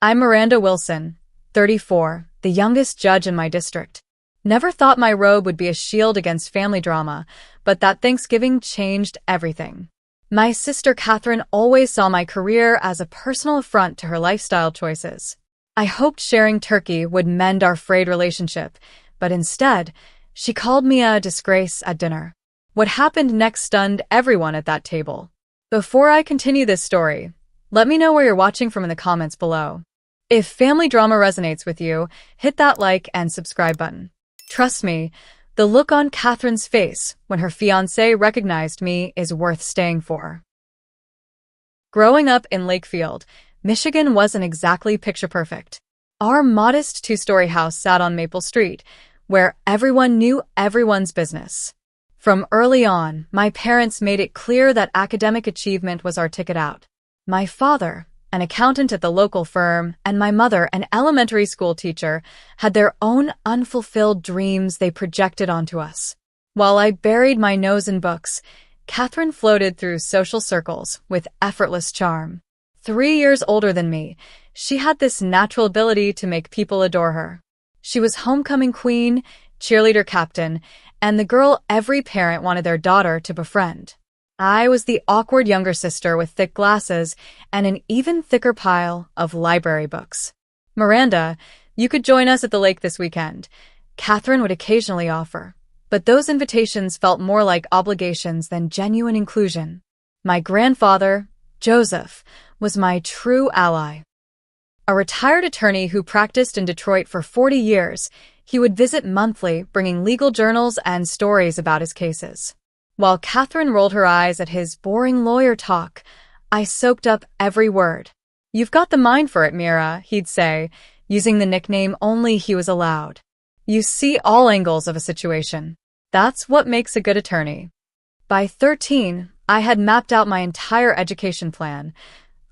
I'm Miranda Wilson, 34, the youngest judge in my district. Never thought my robe would be a shield against family drama, but that Thanksgiving changed everything. My sister Catherine always saw my career as a personal affront to her lifestyle choices. I hoped sharing turkey would mend our frayed relationship, but instead, she called me a disgrace at dinner. What happened next stunned everyone at that table. Before I continue this story, let me know where you're watching from in the comments below. If family drama resonates with you, hit that like and subscribe button. Trust me, the look on Catherine's face when her fiancé recognized me is worth staying for. Growing up in Lakefield, Michigan wasn't exactly picture-perfect. Our modest two-story house sat on Maple Street, where everyone knew everyone's business. From early on, my parents made it clear that academic achievement was our ticket out. My father, an accountant at the local firm, and my mother, an elementary school teacher, had their own unfulfilled dreams they projected onto us. While I buried my nose in books, Catherine floated through social circles with effortless charm. 3 years older than me, she had this natural ability to make people adore her. She was homecoming queen, cheerleader captain, and the girl every parent wanted their daughter to befriend. I was the awkward younger sister with thick glasses and an even thicker pile of library books. Miranda, you could join us at the lake this weekend, Catherine would occasionally offer. But those invitations felt more like obligations than genuine inclusion. My grandfather, Joseph, was my true ally. A retired attorney who practiced in Detroit for 40 years, he would visit monthly, bringing legal journals and stories about his cases. While Catherine rolled her eyes at his boring lawyer talk, I soaked up every word. "You've got the mind for it, Mira," he'd say, using the nickname only he was allowed. "You see all angles of a situation. That's what makes a good attorney." By 13, I had mapped out my entire education plan.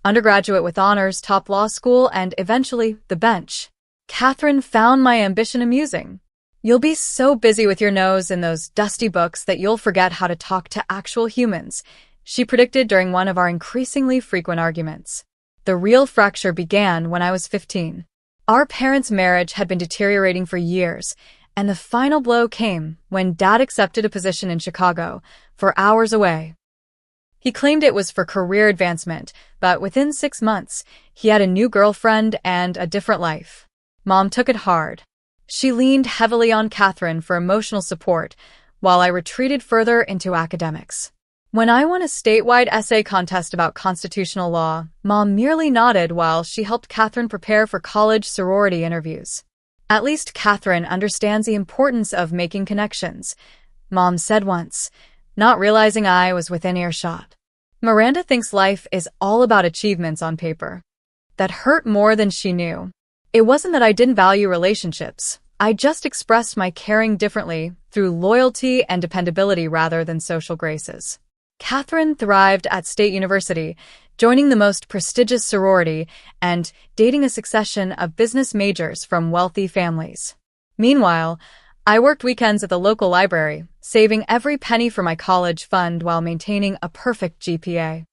Undergraduate with honors, top law school, and eventually the bench. Catherine found my ambition amusing. "You'll be so busy with your nose in those dusty books that you'll forget how to talk to actual humans," she predicted during one of our increasingly frequent arguments. The real fracture began when I was 15. Our parents' marriage had been deteriorating for years, and the final blow came when Dad accepted a position in Chicago, 4 hours away. He claimed it was for career advancement, but within 6 months, he had a new girlfriend and a different life. Mom took it hard. She leaned heavily on Catherine for emotional support, while I retreated further into academics. When I won a statewide essay contest about constitutional law, Mom merely nodded while she helped Catherine prepare for college sorority interviews. "At least Catherine understands the importance of making connections," Mom said once, not realizing I was within earshot. Miranda thinks life is all about achievements on paper. That hurt more than she knew. It wasn't that I didn't value relationships. I just expressed my caring differently through loyalty and dependability rather than social graces. Catherine thrived at State University, joining the most prestigious sorority and dating a succession of business majors from wealthy families. Meanwhile, I worked weekends at the local library, saving every penny for my college fund while maintaining a perfect GPA.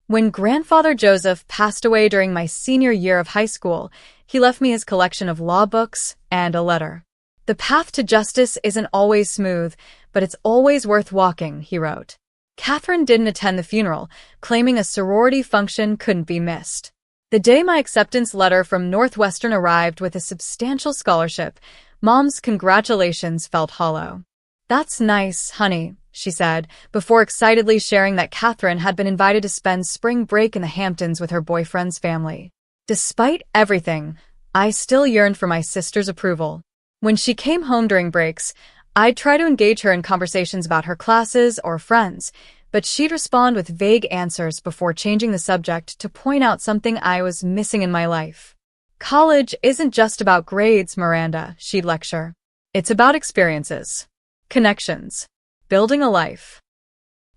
When grandfather Joseph passed away during my senior year of high school, he left me his collection of law books and a letter. "The path to justice isn't always smooth, but it's always worth walking," he wrote. Catherine didn't attend the funeral, claiming a sorority function couldn't be missed. The day my acceptance letter from Northwestern arrived with a substantial scholarship, Mom's congratulations felt hollow. "That's nice, honey," she said, before excitedly sharing that Catherine had been invited to spend spring break in the Hamptons with her boyfriend's family. Despite everything, I still yearned for my sister's approval. When she came home during breaks, I'd try to engage her in conversations about her classes or friends, but she'd respond with vague answers before changing the subject to point out something I was missing in my life. "College isn't just about grades, Miranda," she'd lecture. "It's about experiences, connections, building a life."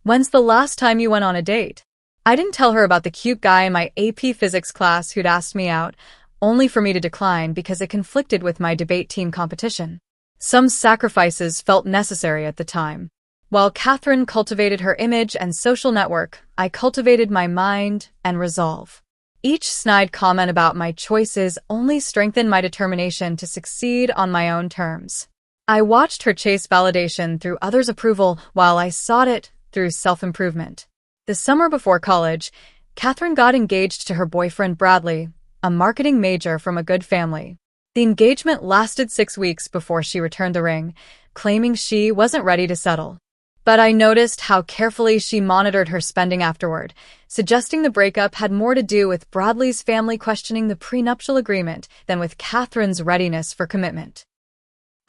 "When's the last time you went on a date?" I didn't tell her about the cute guy in my AP physics class who'd asked me out, only for me to decline because it conflicted with my debate team competition. Some sacrifices felt necessary at the time. While Catherine cultivated her image and social network, I cultivated my mind and resolve. Each snide comment about my choices only strengthened my determination to succeed on my own terms. I watched her chase validation through others' approval while I sought it through self-improvement. The summer before college, Catherine got engaged to her boyfriend Bradley, a marketing major from a good family. The engagement lasted 6 weeks before she returned the ring, claiming she wasn't ready to settle. But I noticed how carefully she monitored her spending afterward, suggesting the breakup had more to do with Bradley's family questioning the prenuptial agreement than with Catherine's readiness for commitment.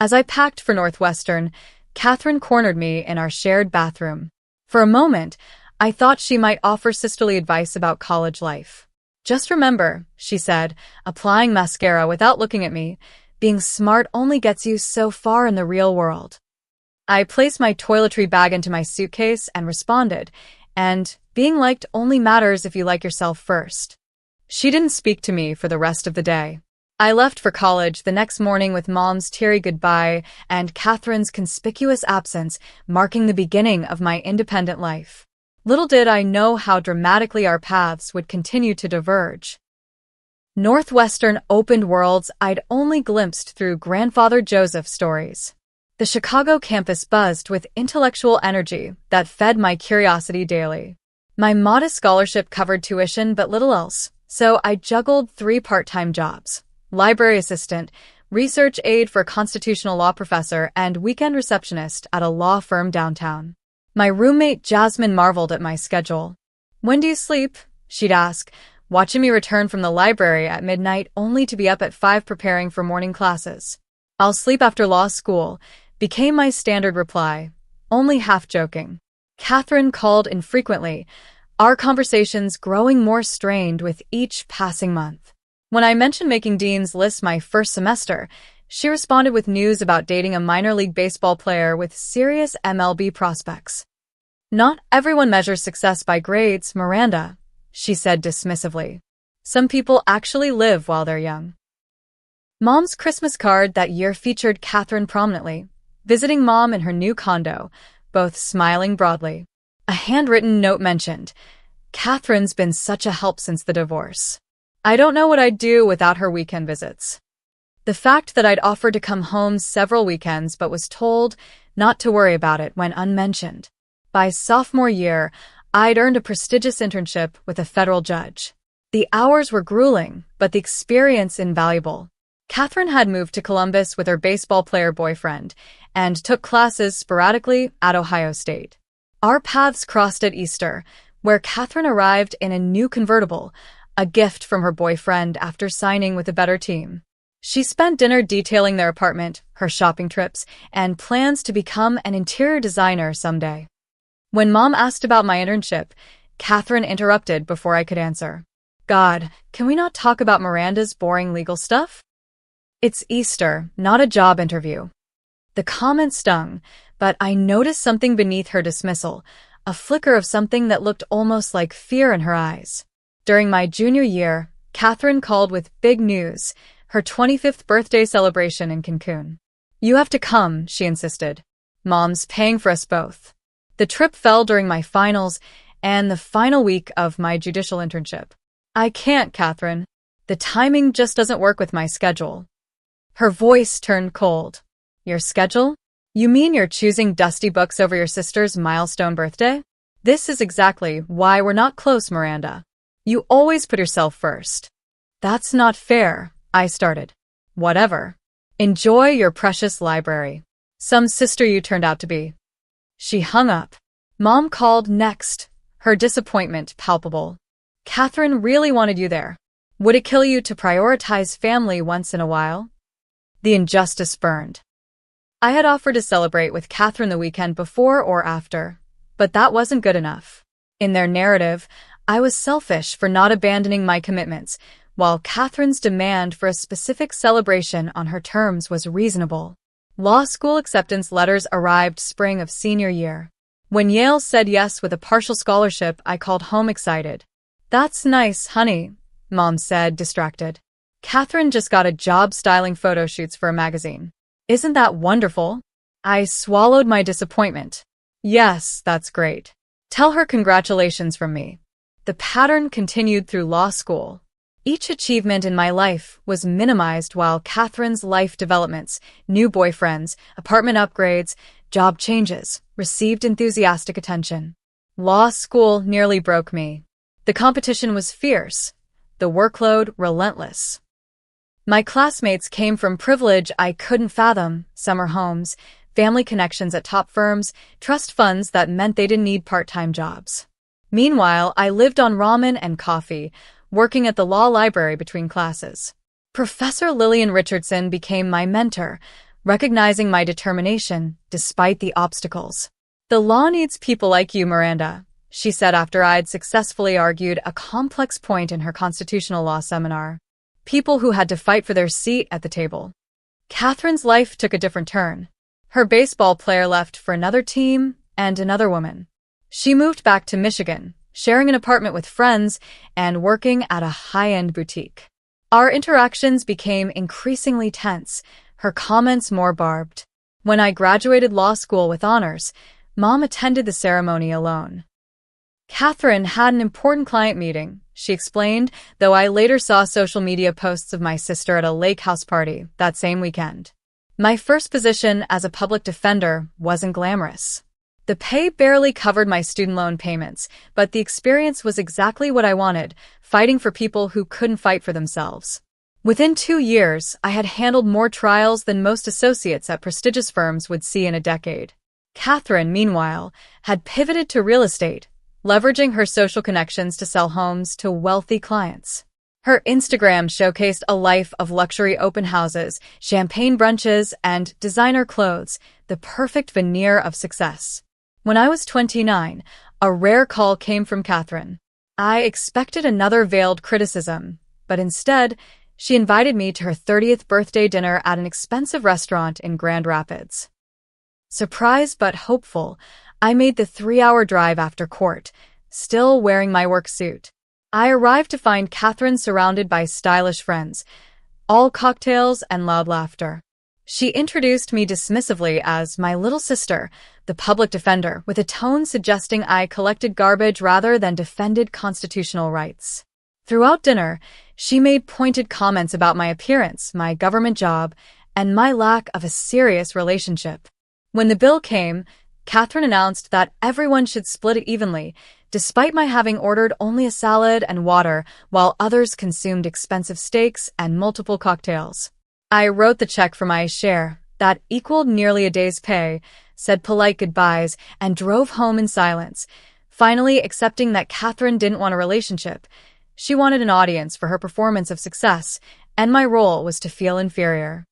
As I packed for Northwestern, Catherine cornered me in our shared bathroom. For a moment, I thought she might offer sisterly advice about college life. "Just remember," she said, applying mascara without looking at me, "being smart only gets you so far in the real world." I placed my toiletry bag into my suitcase and responded, "And being liked only matters if you like yourself first." She didn't speak to me for the rest of the day. I left for college the next morning with Mom's teary goodbye and Catherine's conspicuous absence, marking the beginning of my independent life. Little did I know how dramatically our paths would continue to diverge. Northwestern opened worlds I'd only glimpsed through Grandfather Joseph stories. The Chicago campus buzzed with intellectual energy that fed my curiosity daily. My modest scholarship covered tuition but little else, so I juggled 3 part-time jobs: library assistant, research aide for a constitutional law professor, and weekend receptionist at a law firm downtown. My roommate Jasmine marveled at my schedule. "When do you sleep?" she'd ask, watching me return from the library at midnight only to be up at 5 preparing for morning classes. "I'll sleep after law school," became my standard reply, only half joking. Catherine called infrequently, our conversations growing more strained with each passing month. When I mentioned making Dean's List my first semester, she responded with news about dating a minor league baseball player with serious MLB prospects. "Not everyone measures success by grades, Miranda," she said dismissively. "Some people actually live while they're young." Mom's Christmas card that year featured Catherine prominently, visiting Mom in her new condo, both smiling broadly. A handwritten note mentioned, "Catherine's been such a help since the divorce. I don't know what I'd do without her weekend visits." The fact that I'd offered to come home several weekends but was told not to worry about it went unmentioned. By sophomore year, I'd earned a prestigious internship with a federal judge. The hours were grueling, but the experience invaluable. Catherine had moved to Columbus with her baseball player boyfriend and took classes sporadically at Ohio State. Our paths crossed at Easter, where Catherine arrived in a new convertible, a gift from her boyfriend after signing with a better team. She spent dinner detailing their apartment, her shopping trips, and plans to become an interior designer someday. When Mom asked about my internship, Catherine interrupted before I could answer. "God, can we not talk about Miranda's boring legal stuff? It's Easter, not a job interview." The comment stung, but I noticed something beneath her dismissal, a flicker of something that looked almost like fear in her eyes. During my junior year, Catherine called with big news, her 25th birthday celebration in Cancun. "You have to come," she insisted. "Mom's paying for us both." The trip fell during my finals and the final week of my judicial internship. "I can't, Catherine. The timing just doesn't work with my schedule." Her voice turned cold. "Your schedule? You mean you're choosing dusty books over your sister's milestone birthday? This is exactly why we're not close, Miranda. You always put yourself first." "That's not fair," I started. "Whatever. Enjoy your precious library. Some sister you turned out to be." She hung up. Mom called next, her disappointment palpable. "Catherine really wanted you there. Would it kill you to prioritize family once in a while?" The injustice burned. I had offered to celebrate with Catherine the weekend before or after, but that wasn't good enough. In their narrative, I was selfish for not abandoning my commitments, while Catherine's demand for a specific celebration on her terms was reasonable. Law school acceptance letters arrived spring of senior year. When Yale said yes with a partial scholarship, I called home excited. "That's nice, honey," Mom said, distracted. "Catherine just got a job styling photo shoots for a magazine. Isn't that wonderful?" I swallowed my disappointment. "Yes, that's great. Tell her congratulations from me." The pattern continued through law school. Each achievement in my life was minimized while Catherine's life developments, new boyfriends, apartment upgrades, job changes, received enthusiastic attention. Law school nearly broke me. The competition was fierce, the workload relentless. My classmates came from privilege I couldn't fathom: summer homes, family connections at top firms, trust funds that meant they didn't need part-time jobs. Meanwhile, I lived on ramen and coffee, working at the law library between classes. Professor Lillian Richardson became my mentor, recognizing my determination despite the obstacles. "The law needs people like you, Miranda," she said after I'd successfully argued a complex point in her constitutional law seminar. People who had to fight for their seat at the table. Catherine's life took a different turn. Her baseball player left for another team and another woman. She moved back to Michigan, sharing an apartment with friends and working at a high-end boutique. Our interactions became increasingly tense, her comments more barbed. When I graduated law school with honors, Mom attended the ceremony alone. "Catherine had an important client meeting," she explained, though I later saw social media posts of my sister at a lake house party that same weekend. My first position as a public defender wasn't glamorous. The pay barely covered my student loan payments, but the experience was exactly what I wanted, fighting for people who couldn't fight for themselves. Within 2 years, I had handled more trials than most associates at prestigious firms would see in a decade. Catherine, meanwhile, had pivoted to real estate, leveraging her social connections to sell homes to wealthy clients. Her Instagram showcased a life of luxury open houses, champagne brunches, and designer clothes, the perfect veneer of success. When I was 29, a rare call came from Catherine. I expected another veiled criticism, but instead, she invited me to her 30th birthday dinner at an expensive restaurant in Grand Rapids. Surprised but hopeful, I made the 3-hour drive after court, still wearing my work suit. I arrived to find Catherine surrounded by stylish friends, all cocktails and loud laughter. She introduced me dismissively as my little sister, the public defender, with a tone suggesting I collected garbage rather than defended constitutional rights. Throughout dinner, she made pointed comments about my appearance, my government job, and my lack of a serious relationship. When the bill came, Catherine announced that everyone should split it evenly, despite my having ordered only a salad and water while others consumed expensive steaks and multiple cocktails. I wrote the check for my share, that equaled nearly a day's pay, said polite goodbyes, and drove home in silence, finally accepting that Catherine didn't want a relationship. She wanted an audience for her performance of success, and my role was to feel inferior.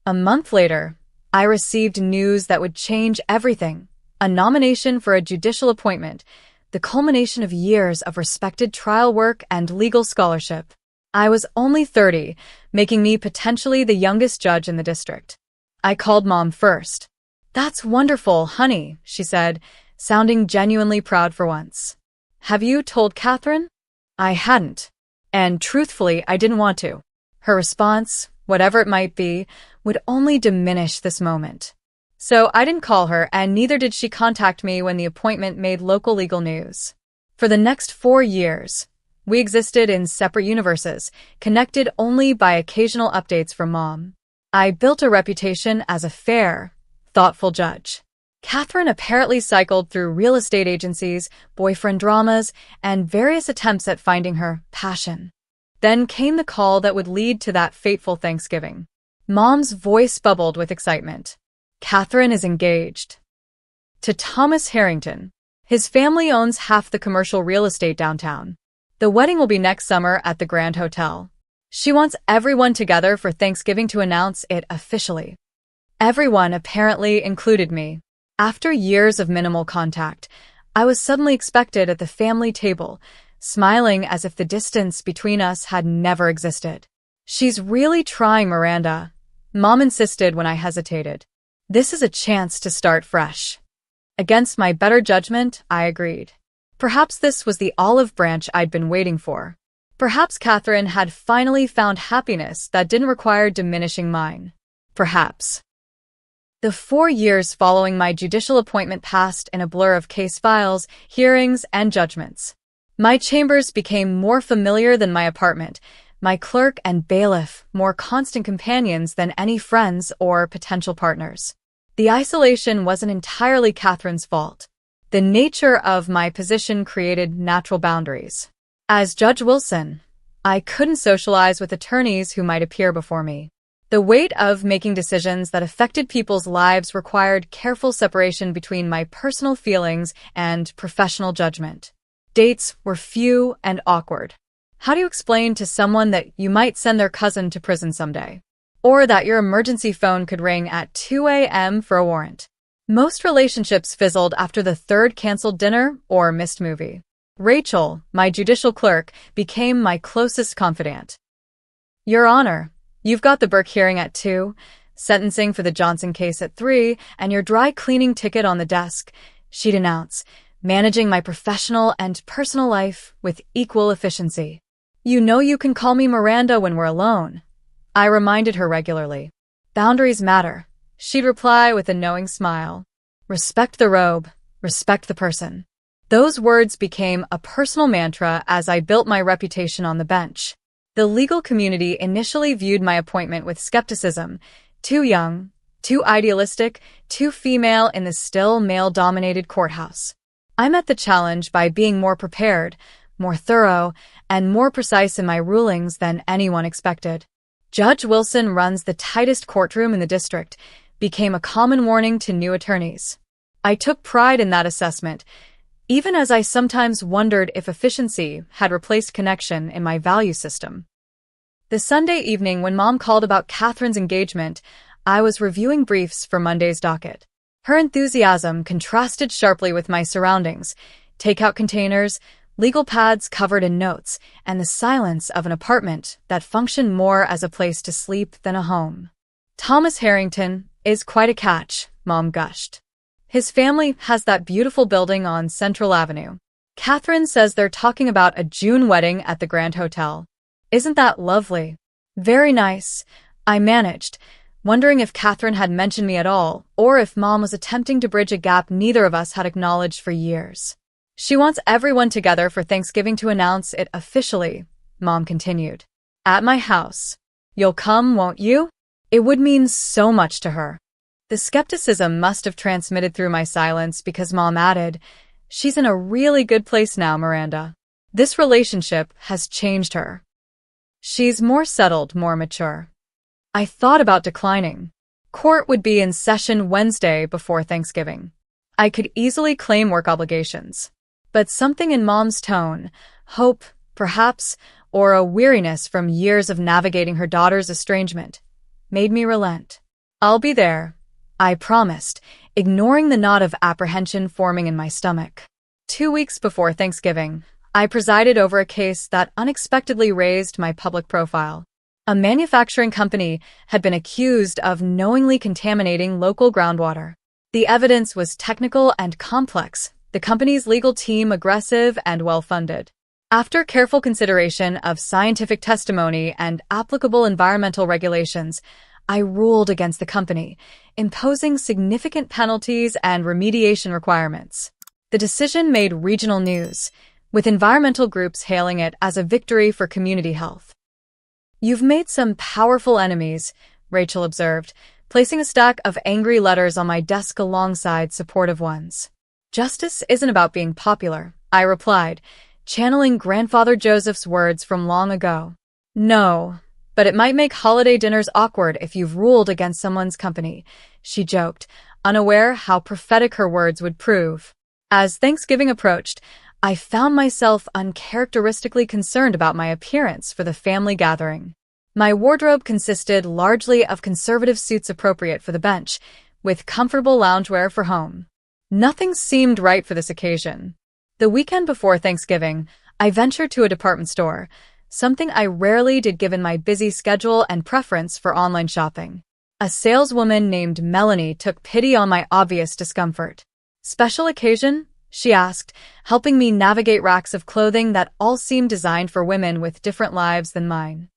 A month later, I received news that would change everything: a nomination for a judicial appointment, the culmination of years of respected trial work and legal scholarship. I was only 30, making me potentially the youngest judge in the district. I called Mom first. "That's wonderful, honey," she said, sounding genuinely proud for once. "Have you told Catherine?" I hadn't. And truthfully, I didn't want to. Her response, whatever it might be, would only diminish this moment. So I didn't call her, and neither did she contact me when the appointment made local legal news. For the next 4 years, we existed in separate universes, connected only by occasional updates from Mom. I built a reputation as a fair, thoughtful judge. Catherine apparently cycled through real estate agencies, boyfriend dramas, and various attempts at finding her passion. Then came the call that would lead to that fateful Thanksgiving. Mom's voice bubbled with excitement. "Catherine is engaged to Thomas Harrington. His family owns half the commercial real estate downtown. The wedding will be next summer at the Grand Hotel. She wants everyone together for Thanksgiving to announce it officially." Everyone apparently included me. After years of minimal contact, I was suddenly expected at the family table, smiling as if the distance between us had never existed. "She's really trying, Miranda," Mom insisted when I hesitated. "This is a chance to start fresh." Against my better judgment, I agreed. Perhaps this was the olive branch I'd been waiting for. Perhaps Catherine had finally found happiness that didn't require diminishing mine. Perhaps. The 4 years following my judicial appointment passed in a blur of case files, hearings, and judgments. My chambers became more familiar than my apartment, my clerk and bailiff more constant companions than any friends or potential partners. The isolation wasn't entirely Catherine's fault. The nature of my position created natural boundaries. As Judge Wilson, I couldn't socialize with attorneys who might appear before me. The weight of making decisions that affected people's lives required careful separation between my personal feelings and professional judgment. Dates were few and awkward. How do you explain to someone that you might send their cousin to prison someday? Or that your emergency phone could ring at 2 a.m. for a warrant? Most relationships fizzled after the third canceled dinner or missed movie. Rachel, my judicial clerk, became my closest confidant. Your Honor, you've got the Burke hearing at 2, sentencing for the Johnson case at 3, and your dry cleaning ticket on the desk, she'd announce, managing my professional and personal life with equal efficiency. You know you can call me Miranda when we're alone, I reminded her regularly. Boundaries matter, she'd reply with a knowing smile. Respect the robe, respect the person. Those words became a personal mantra as I built my reputation on the bench. The legal community initially viewed my appointment with skepticism. Too young, too idealistic, too female in the still male-dominated courthouse. I met the challenge by being more prepared, more thorough, and more precise in my rulings than anyone expected. Judge Wilson runs the tightest courtroom in the district, became a common warning to new attorneys. I took pride in that assessment, even as I sometimes wondered if efficiency had replaced connection in my value system. The Sunday evening when Mom called about Catherine's engagement, I was reviewing briefs for Monday's docket. Her enthusiasm contrasted sharply with my surroundings, takeout containers, legal pads covered in notes, and the silence of an apartment that functioned more as a place to sleep than a home. Thomas Harrington is quite a catch, Mom gushed. His family has that beautiful building on Central Avenue. Catherine says they're talking about a June wedding at the Grand Hotel. Isn't that lovely? Very nice, I managed, wondering if Catherine had mentioned me at all, or if Mom was attempting to bridge a gap neither of us had acknowledged for years. She wants everyone together for Thanksgiving to announce it officially, Mom continued. At my house. You'll come, won't you? It would mean so much to her. The skepticism must have transmitted through my silence because Mom added, She's in a really good place now, Miranda. This relationship has changed her. She's more settled, more mature. I thought about declining. Court would be in session Wednesday before Thanksgiving. I could easily claim work obligations. But something in Mom's tone, hope, perhaps, or a weariness from years of navigating her daughter's estrangement, made me relent. I'll be there, I promised, ignoring the knot of apprehension forming in my stomach. 2 weeks before Thanksgiving, I presided over a case that unexpectedly raised my public profile. A manufacturing company had been accused of knowingly contaminating local groundwater. The evidence was technical and complex, the company's legal team aggressive and well-funded. After careful consideration of scientific testimony and applicable environmental regulations, I ruled against the company, imposing significant penalties and remediation requirements. The decision made regional news, with environmental groups hailing it as a victory for community health. You've made some powerful enemies, Rachel observed, placing a stack of angry letters on my desk alongside supportive ones. Justice isn't about being popular, I replied, channeling Grandfather Joseph's words from long ago. No, but it might make holiday dinners awkward if you've ruled against someone's company, she joked, unaware how prophetic her words would prove. As Thanksgiving approached, I found myself uncharacteristically concerned about my appearance for the family gathering. My wardrobe consisted largely of conservative suits appropriate for the bench, with comfortable loungewear for home. Nothing seemed right for this occasion. The weekend before Thanksgiving, I ventured to a department store, something I rarely did given my busy schedule and preference for online shopping. A saleswoman named Melanie took pity on my obvious discomfort. Special occasion? She asked, helping me navigate racks of clothing that all seemed designed for women with different lives than mine.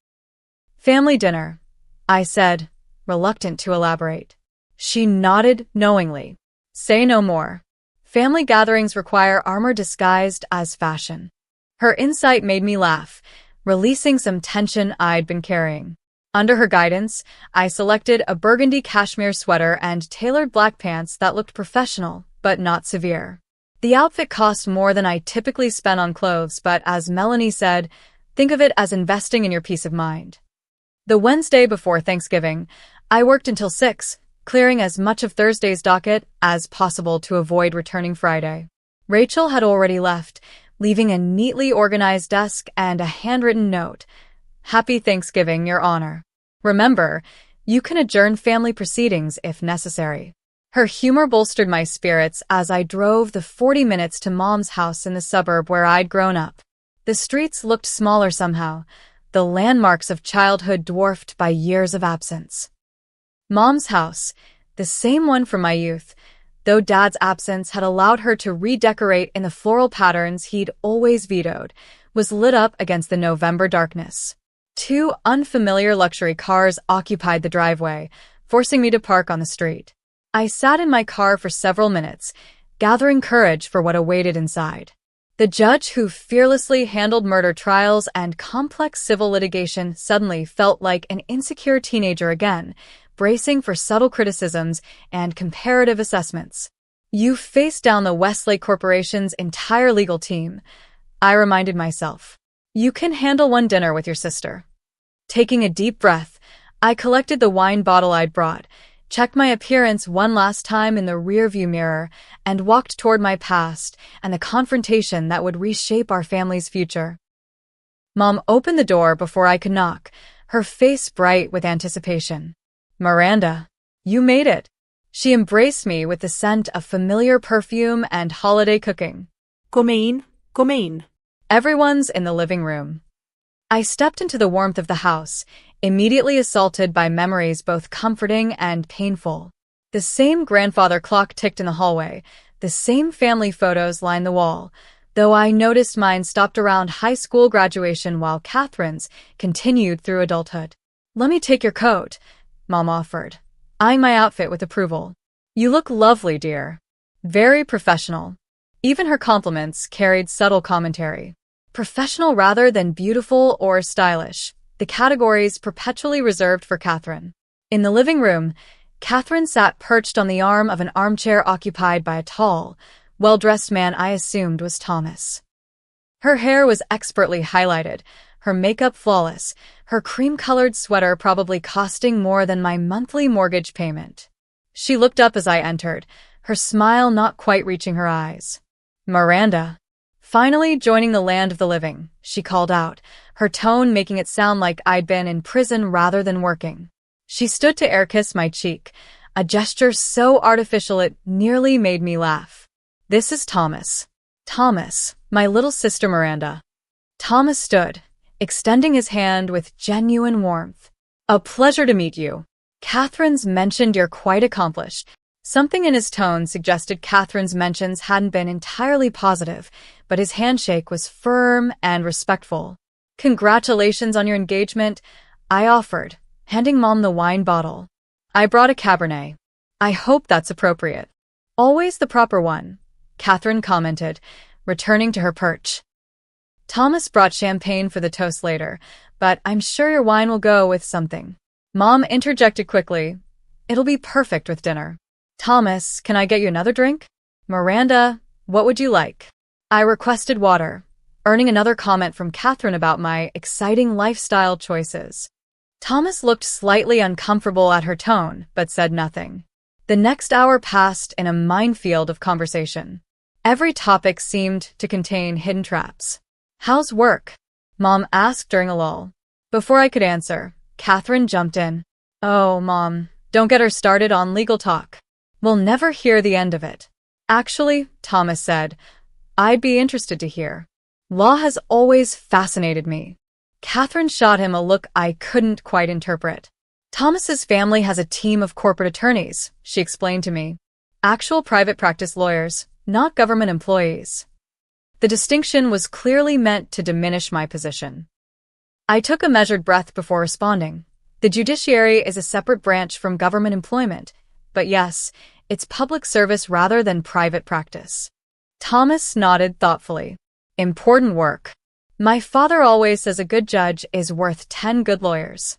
Family dinner, I said, reluctant to elaborate. She nodded knowingly. Say no more. Family gatherings require armor disguised as fashion. Her insight made me laugh, releasing some tension I'd been carrying. Under her guidance, I selected a burgundy cashmere sweater and tailored black pants that looked professional, but not severe. The outfit cost more than I typically spend on clothes, but as Melanie said, think of it as investing in your peace of mind. The Wednesday before Thanksgiving, I worked until 6, clearing as much of Thursday's docket as possible to avoid returning Friday. Rachel had already left, leaving a neatly organized desk and a handwritten note. Happy Thanksgiving, Your Honor. Remember, you can adjourn family proceedings if necessary. Her humor bolstered my spirits as I drove the 40 minutes to Mom's house in the suburb where I'd grown up. The streets looked smaller somehow, the landmarks of childhood dwarfed by years of absence. Mom's house, the same one from my youth, though Dad's absence had allowed her to redecorate in the floral patterns he'd always vetoed, was lit up against the November darkness. 2 unfamiliar luxury cars occupied the driveway, forcing me to park on the street. I sat in my car for several minutes, gathering courage for what awaited inside. The judge who fearlessly handled murder trials and complex civil litigation suddenly felt like an insecure teenager again, bracing for subtle criticisms and comparative assessments. You faced down the Westlake Corporation's entire legal team, I reminded myself. You can handle one dinner with your sister. Taking a deep breath, I collected the wine bottle I'd brought, checked my appearance one last time in the rearview mirror, and walked toward my past and the confrontation that would reshape our family's future. Mom opened the door before I could knock, her face bright with anticipation. Miranda, you made it. She embraced me with the scent of familiar perfume and holiday cooking. Come in, come in. Everyone's in the living room. I stepped into the warmth of the house, immediately assaulted by memories both comforting and painful. The same grandfather clock ticked in the hallway, the same family photos lined the wall, though I noticed mine stopped around high school graduation while Catherine's continued through adulthood. Let me take your coat, Mom offered, eyeing my outfit with approval. You look lovely, dear. Very professional. Even her compliments carried subtle commentary. Professional rather than beautiful or stylish, the categories perpetually reserved for Catherine. In the living room, Catherine sat perched on the arm of an armchair occupied by a tall, well-dressed man I assumed was Thomas. Her hair was expertly highlighted, her makeup flawless, her cream-colored sweater probably costing more than my monthly mortgage payment. She looked up as I entered, her smile not quite reaching her eyes. Miranda. Finally joining the land of the living, she called out, her tone making it sound like I'd been in prison rather than working. She stood to air-kiss my cheek, a gesture so artificial it nearly made me laugh. This is Thomas. Thomas, my little sister Miranda. Thomas stood, extending his hand with genuine warmth. A pleasure to meet you. Catherine's mentioned you're quite accomplished. Something in his tone suggested Catherine's mentions hadn't been entirely positive, but his handshake was firm and respectful. Congratulations on your engagement, I offered, handing Mom the wine bottle. I brought a Cabernet. I hope that's appropriate. Always the proper one, Catherine commented, returning to her perch. Thomas brought champagne for the toast later, but I'm sure your wine will go with something. Mom interjected quickly. It'll be perfect with dinner. Thomas, can I get you another drink? Miranda, what would you like? I requested water, earning another comment from Catherine about my exciting lifestyle choices. Thomas looked slightly uncomfortable at her tone, but said nothing. The next hour passed in a minefield of conversation. Every topic seemed to contain hidden traps. How's work? Mom asked during a lull. Before I could answer, Catherine jumped in. Oh, Mom, don't get her started on legal talk. We'll never hear the end of it. Actually, Thomas said, I'd be interested to hear. Law has always fascinated me. Catherine shot him a look I couldn't quite interpret. Thomas's family has a team of corporate attorneys, she explained to me. Actual private practice lawyers, not government employees. The distinction was clearly meant to diminish my position. I took a measured breath before responding. The judiciary is a separate branch from government employment, but yes, it's public service rather than private practice. Thomas nodded thoughtfully. Important work. My father always says a good judge is worth 10 good lawyers.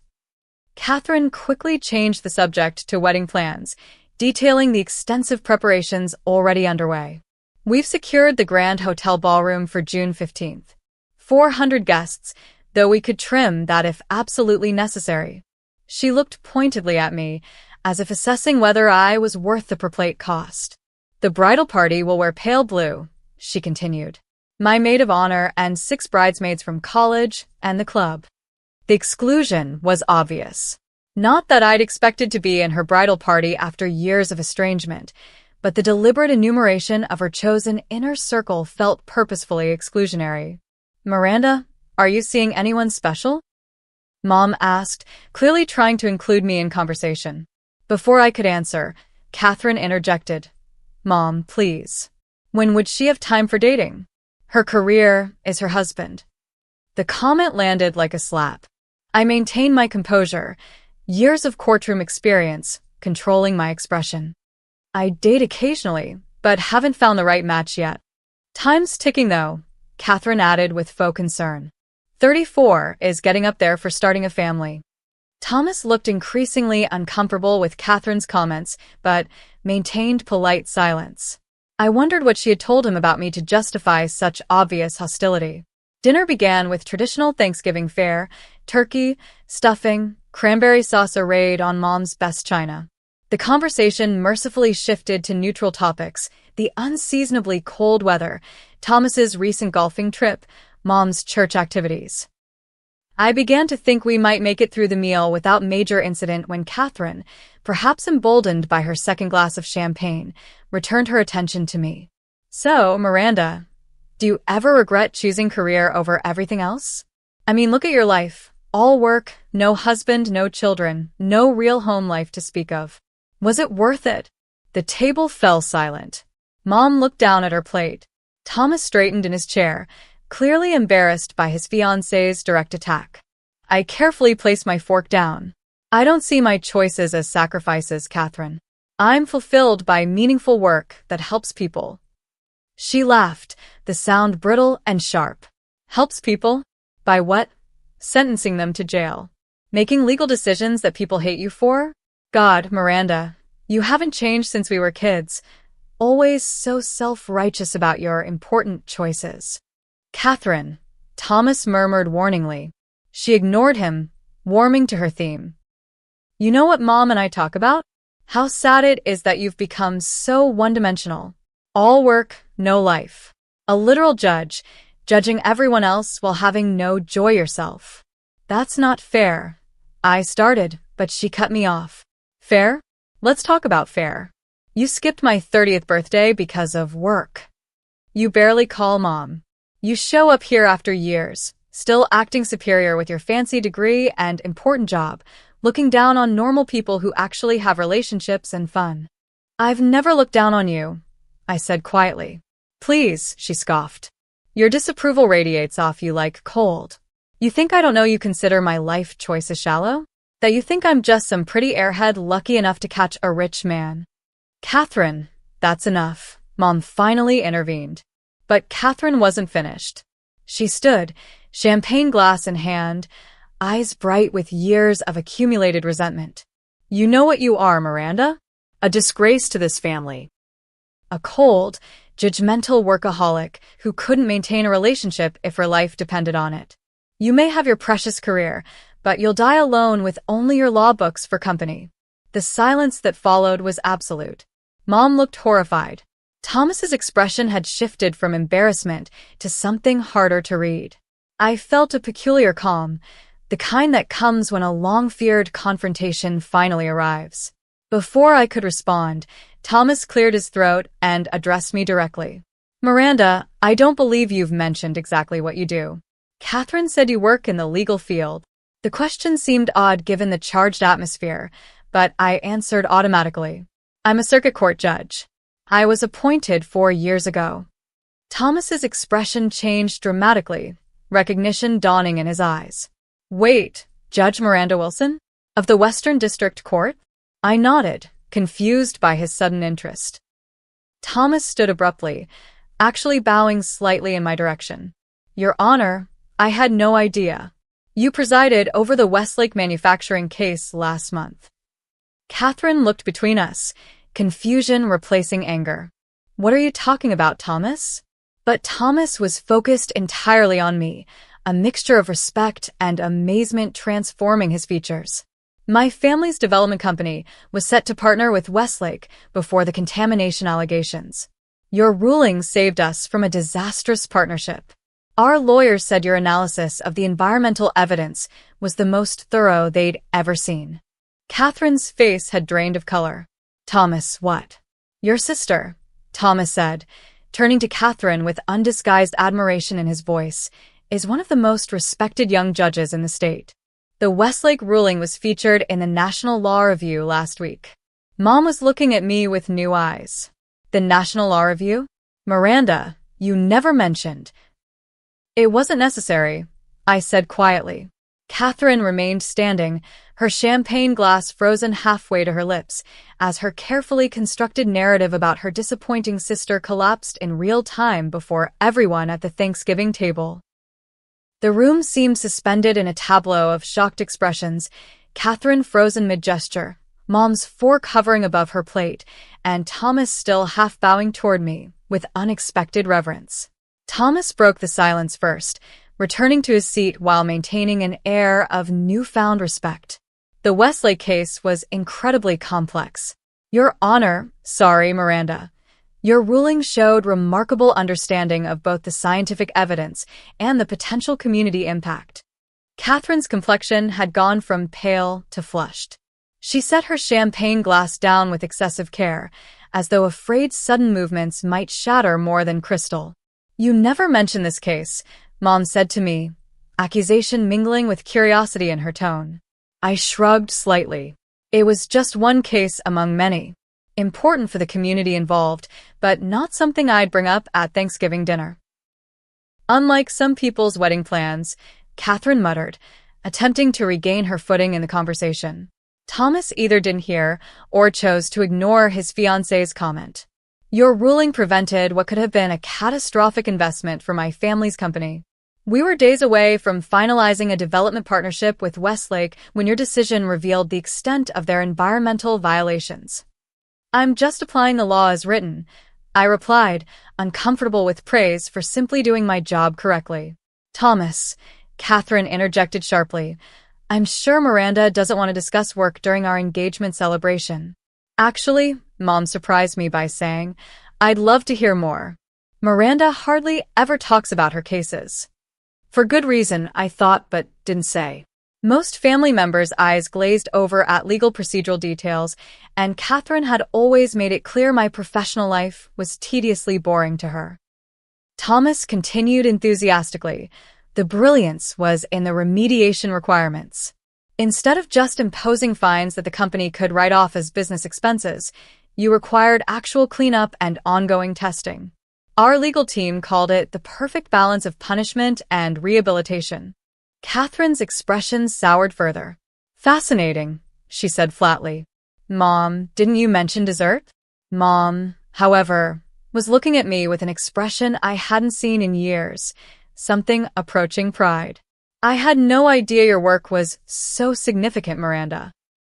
Catherine quickly changed the subject to wedding plans, detailing the extensive preparations already underway. We've secured the Grand Hotel Ballroom for June 15th. 400 guests, though we could trim that if absolutely necessary. She looked pointedly at me, as if assessing whether I was worth the per plate cost. The bridal party will wear pale blue, she continued. My maid of honor and 6 bridesmaids from college and the club. The exclusion was obvious. Not that I'd expected to be in her bridal party after years of estrangement, but the deliberate enumeration of her chosen inner circle felt purposefully exclusionary. Miranda, are you seeing anyone special? Mom asked, clearly trying to include me in conversation. Before I could answer, Catherine interjected. Mom, please. When would she have time for dating? Her career is her husband. The comment landed like a slap. I maintained my composure, years of courtroom experience, controlling my expression. I date occasionally, but haven't found the right match yet. Time's ticking though, Catherine added with faux concern. 34 is getting up there for starting a family. Thomas looked increasingly uncomfortable with Catherine's comments, but maintained polite silence. I wondered what she had told him about me to justify such obvious hostility. Dinner began with traditional Thanksgiving fare, turkey, stuffing, cranberry sauce arrayed on Mom's best china. The conversation mercifully shifted to neutral topics, the unseasonably cold weather, Thomas's recent golfing trip, Mom's church activities. I began to think we might make it through the meal without major incident when Catherine, perhaps emboldened by her second glass of champagne, returned her attention to me. So, Miranda, do you ever regret choosing career over everything else? I mean, look at your life. All work, no husband, no children, no real home life to speak of. Was it worth it? The table fell silent. Mom looked down at her plate. Thomas straightened in his chair, clearly embarrassed by his fiancé's direct attack. I carefully placed my fork down. I don't see my choices as sacrifices, Catherine. I'm fulfilled by meaningful work that helps people. She laughed, the sound brittle and sharp. Helps people? By what? Sentencing them to jail. Making legal decisions that people hate you for? God, Miranda, you haven't changed since we were kids. Always so self-righteous about your important choices. Catherine, Thomas murmured warningly. She ignored him, warming to her theme. You know what Mom and I talk about? How sad it is that you've become so one-dimensional. All work, no life. A literal judge, judging everyone else while having no joy yourself. That's not fair. I started, but she cut me off. Fair? Let's talk about fair. You skipped my 30th birthday because of work. You barely call Mom. You show up here after years, still acting superior with your fancy degree and important job, looking down on normal people who actually have relationships and fun. I've never looked down on you, I said quietly. Please, she scoffed. Your disapproval radiates off you like cold. You think I don't know you consider my life choices shallow? That you think I'm just some pretty airhead lucky enough to catch a rich man? Catherine, that's enough, Mom finally intervened. But Catherine wasn't finished. She stood, champagne glass in hand, eyes bright with years of accumulated resentment. You know what you are, Miranda? A disgrace to this family. A cold, judgmental workaholic who couldn't maintain a relationship if her life depended on it. You may have your precious career, but you'll die alone with only your law books for company. The silence that followed was absolute. Mom looked horrified. Thomas's expression had shifted from embarrassment to something harder to read. I felt a peculiar calm, the kind that comes when a long-feared confrontation finally arrives. Before I could respond, Thomas cleared his throat and addressed me directly. Miranda, I don't believe you've mentioned exactly what you do. Catherine said you work in the legal field. The question seemed odd given the charged atmosphere, but I answered automatically. I'm a circuit court judge. I was appointed 4 years ago. Thomas's expression changed dramatically, recognition dawning in his eyes. Wait, Judge Miranda Wilson? Of the Western District Court? I nodded, confused by his sudden interest. Thomas stood abruptly, actually bowing slightly in my direction. Your Honor, I had no idea. You presided over the Westlake manufacturing case last month. Catherine looked between us, confusion replacing anger. What are you talking about, Thomas? But Thomas was focused entirely on me, a mixture of respect and amazement transforming his features. My family's development company was set to partner with Westlake before the contamination allegations. Your ruling saved us from a disastrous partnership. Our lawyers said your analysis of the environmental evidence was the most thorough they'd ever seen. Catherine's face had drained of color. Thomas, what? Your sister, Thomas said, turning to Catherine with undisguised admiration in his voice, is one of the most respected young judges in the state. The Westlake ruling was featured in the National Law Review last week. Mom was looking at me with new eyes. The National Law Review? Miranda, you never mentioned. It wasn't necessary, I said quietly. Catherine remained standing, her champagne glass frozen halfway to her lips, as her carefully constructed narrative about her disappointing sister collapsed in real time before everyone at the Thanksgiving table. The room seemed suspended in a tableau of shocked expressions, Catherine frozen mid-gesture, Mom's fork hovering above her plate, and Thomas still half bowing toward me, with unexpected reverence. Thomas broke the silence first, returning to his seat while maintaining an air of newfound respect. The Westlake case was incredibly complex. Your Honor, sorry, Miranda. Your ruling showed remarkable understanding of both the scientific evidence and the potential community impact. Catherine's complexion had gone from pale to flushed. She set her champagne glass down with excessive care, as though afraid sudden movements might shatter more than crystal. You never mention this case, Mom said to me, accusation mingling with curiosity in her tone. I shrugged slightly. It was just one case among many. Important for the community involved, but not something I'd bring up at Thanksgiving dinner. Unlike some people's wedding plans, Catherine muttered, attempting to regain her footing in the conversation. Thomas either didn't hear or chose to ignore his fiancé's comment. Your ruling prevented what could have been a catastrophic investment for my family's company. We were days away from finalizing a development partnership with Westlake when your decision revealed the extent of their environmental violations. I'm just applying the law as written, I replied, uncomfortable with praise for simply doing my job correctly. Thomas, Catherine interjected sharply, I'm sure Miranda doesn't want to discuss work during our engagement celebration. Actually, Mom surprised me by saying, I'd love to hear more. Miranda hardly ever talks about her cases. For good reason, I thought, but didn't say. Most family members' eyes glazed over at legal procedural details, and Catherine had always made it clear my professional life was tediously boring to her. Thomas continued enthusiastically. The brilliance was in the remediation requirements. Instead of just imposing fines that the company could write off as business expenses, you required actual cleanup and ongoing testing. Our legal team called it the perfect balance of punishment and rehabilitation. Catherine's expression soured further. Fascinating, she said flatly. Mom, didn't you mention dessert? Mom, however, was looking at me with an expression I hadn't seen in years, something approaching pride. I had no idea your work was so significant, Miranda.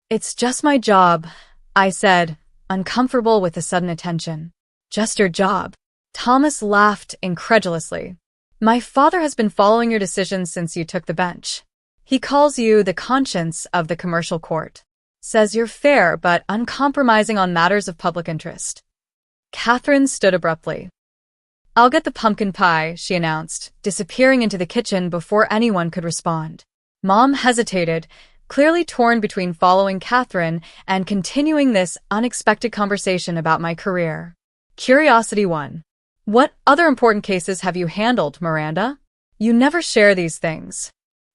It's just my job, I said, uncomfortable with the sudden attention. Just your job. Thomas laughed incredulously. My father has been following your decisions since you took the bench. He calls you the conscience of the commercial court. Says you're fair but uncompromising on matters of public interest. Catherine stood abruptly. I'll get the pumpkin pie, she announced, disappearing into the kitchen before anyone could respond. Mom hesitated, clearly torn between following Catherine and continuing this unexpected conversation about my career. Curiosity won. What other important cases have you handled, Miranda? You never share these things.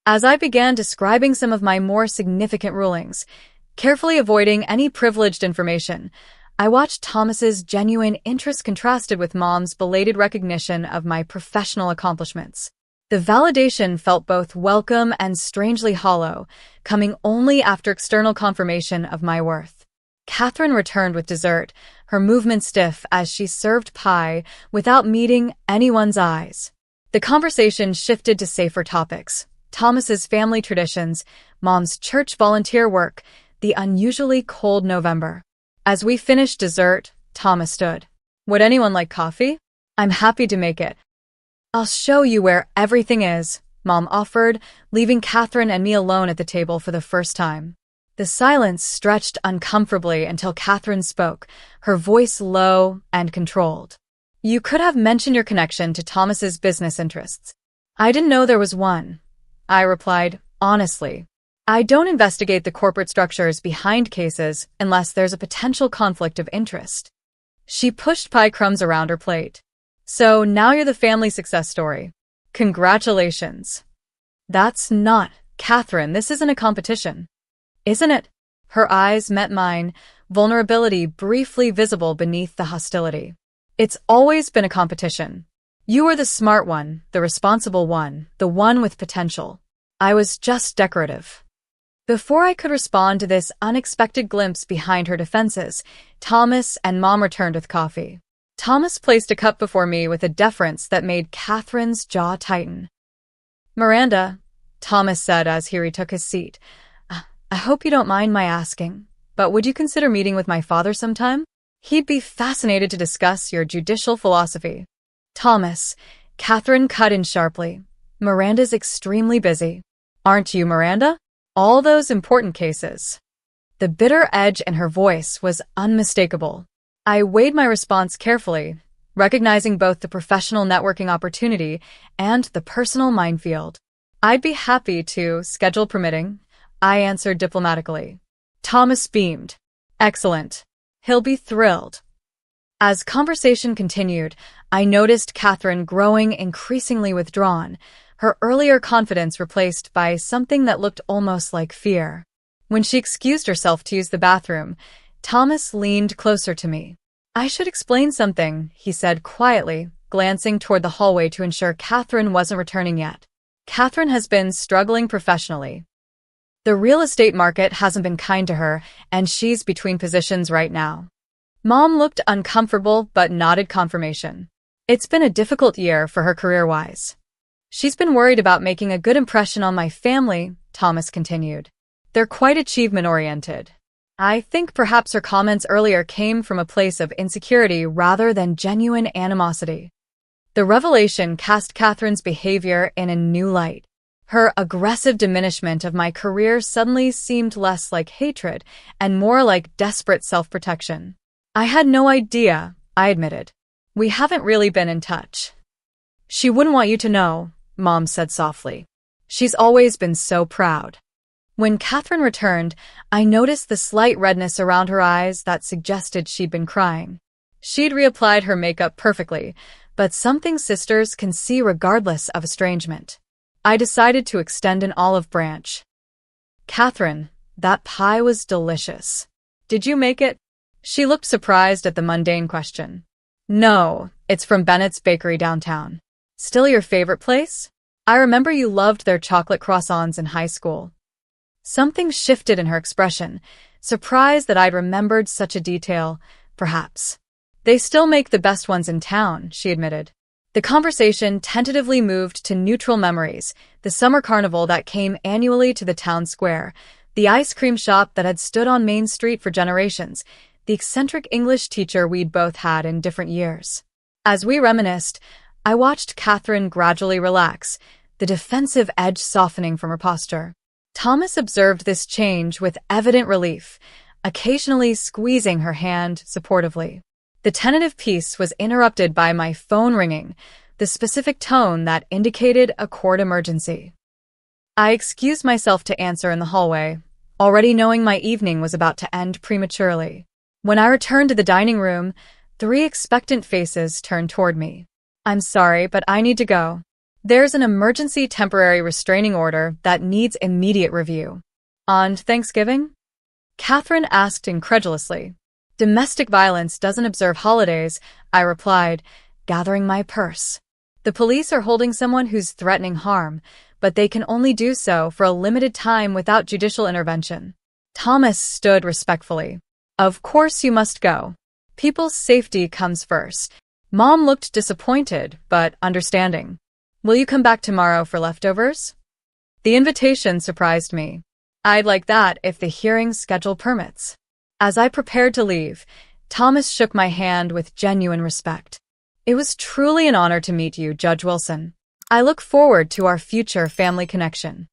As I began describing some of my more significant rulings, carefully avoiding any privileged information, I watched Thomas's genuine interest contrasted with Mom's belated recognition of my professional accomplishments. The validation felt both welcome and strangely hollow, coming only after external confirmation of my worth. Catherine returned with dessert, her movement stiff as she served pie without meeting anyone's eyes. The conversation shifted to safer topics. Thomas's family traditions, Mom's church volunteer work, the unusually cold November. As we finished dessert, Thomas stood. Would anyone like coffee? I'm happy to make it. I'll show you where everything is, Mom offered, leaving Catherine and me alone at the table for the first time. The silence stretched uncomfortably until Catherine spoke, her voice low and controlled. You could have mentioned your connection to Thomas's business interests. I didn't know there was one. I replied, honestly. I don't investigate the corporate structures behind cases unless there's a potential conflict of interest. She pushed pie crumbs around her plate. So now you're the family success story. Congratulations. That's not, Catherine, this isn't a competition. Isn't it? Her eyes met mine, vulnerability briefly visible beneath the hostility. It's always been a competition. You were the smart one, the responsible one, the one with potential. I was just decorative. Before I could respond to this unexpected glimpse behind her defenses, Thomas and Mom returned with coffee. Thomas placed a cup before me with a deference that made Catherine's jaw tighten. Miranda, Thomas said as he retook his seat, I hope you don't mind my asking, but would you consider meeting with my father sometime? He'd be fascinated to discuss your judicial philosophy. Thomas, Catherine cut in sharply. Miranda's extremely busy. Aren't you, Miranda? All those important cases. The bitter edge in her voice was unmistakable. I weighed my response carefully, recognizing both the professional networking opportunity and the personal minefield. I'd be happy to, schedule permitting, I answered diplomatically. Thomas beamed. Excellent. He'll be thrilled. As conversation continued, I noticed Catherine growing increasingly withdrawn, her earlier confidence replaced by something that looked almost like fear. When she excused herself to use the bathroom, Thomas leaned closer to me. I should explain something, he said quietly, glancing toward the hallway to ensure Catherine wasn't returning yet. Catherine has been struggling professionally. The real estate market hasn't been kind to her, and she's between positions right now. Mom looked uncomfortable but nodded confirmation. It's been a difficult year for her career-wise. She's been worried about making a good impression on my family, Thomas continued. They're quite achievement-oriented. I think perhaps her comments earlier came from a place of insecurity rather than genuine animosity. The revelation cast Catherine's behavior in a new light. Her aggressive diminishment of my career suddenly seemed less like hatred and more like desperate self-protection. I had no idea, I admitted. We haven't really been in touch. She wouldn't want you to know, Mom said softly. She's always been so proud. When Catherine returned, I noticed the slight redness around her eyes that suggested she'd been crying. She'd reapplied her makeup perfectly, but something sisters can see regardless of estrangement. I decided to extend an olive branch. Catherine, that pie was delicious. Did you make it? She looked surprised at the mundane question. No, it's from Bennett's Bakery downtown. Still your favorite place? I remember you loved their chocolate croissants in high school. Something shifted in her expression, surprised that I'd remembered such a detail, perhaps. They still make the best ones in town, she admitted. The conversation tentatively moved to neutral memories, the summer carnival that came annually to the town square, the ice cream shop that had stood on Main Street for generations, the eccentric English teacher we'd both had in different years. As we reminisced, I watched Catherine gradually relax, the defensive edge softening from her posture. Thomas observed this change with evident relief, occasionally squeezing her hand supportively. The tentative piece was interrupted by my phone ringing, the specific tone that indicated a court emergency. I excused myself to answer in the hallway, already knowing my evening was about to end prematurely. When I returned to the dining room, 3 expectant faces turned toward me. I'm sorry, but I need to go. There's an emergency temporary restraining order that needs immediate review. On Thanksgiving? Catherine asked incredulously. Domestic violence doesn't observe holidays, I replied, gathering my purse. The police are holding someone who's threatening harm, but they can only do so for a limited time without judicial intervention. Thomas stood respectfully. Of course you must go. People's safety comes first. Mom looked disappointed, but understanding. Will you come back tomorrow for leftovers? The invitation surprised me. I'd like that if the hearing schedule permits. As I prepared to leave, Thomas shook my hand with genuine respect. It was truly an honor to meet you, Judge Wilson. I look forward to our future family connection.